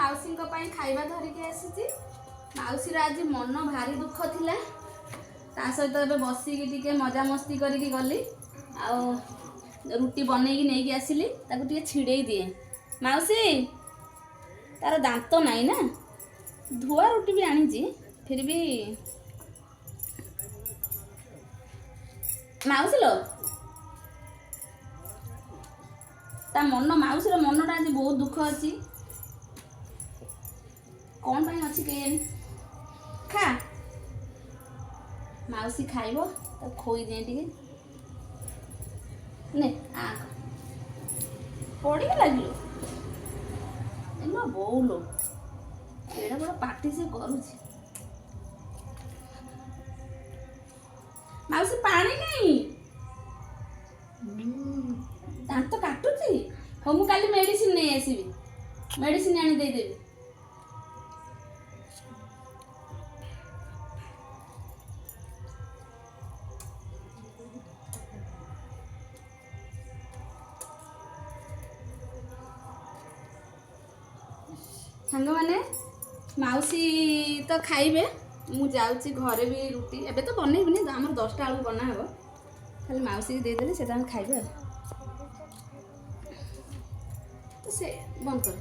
माउसी खाइबा धरिकी आसी। माउसी आज मन भारी दुख थिला ता सहित ए बसिकी टिके मजा मस्ती करिकी गली आ रुटी बनईकी नहीं आसिली ताकू टिके छिड़े दिए। माउसी तार दांत नहीं ना धुआ रुटी भी आनी फिर भी माउसी लो ता मन माउसी मनटा आज बहुत दुख अच्छी कौन पाई अच्छी कहीं खा माउसी खाइब तो खोई दिए टिके ने आ पड़ी लगिलो एलो बोलो एड़ा बड़ा पार्टी से करूची माउसी पानी नहीं दांत काटुची हो मु काली मेडिसिन नहीं आसीबी मेडिसिन आनी दे देबी। सांग माने माउसी तो खाइबे मु जाउची घरे भी रुटी एबे तो बनैबनी हमर 10टा आलू बना हबो खाली माउसी दे देले से खाइबे तो से बंद कर।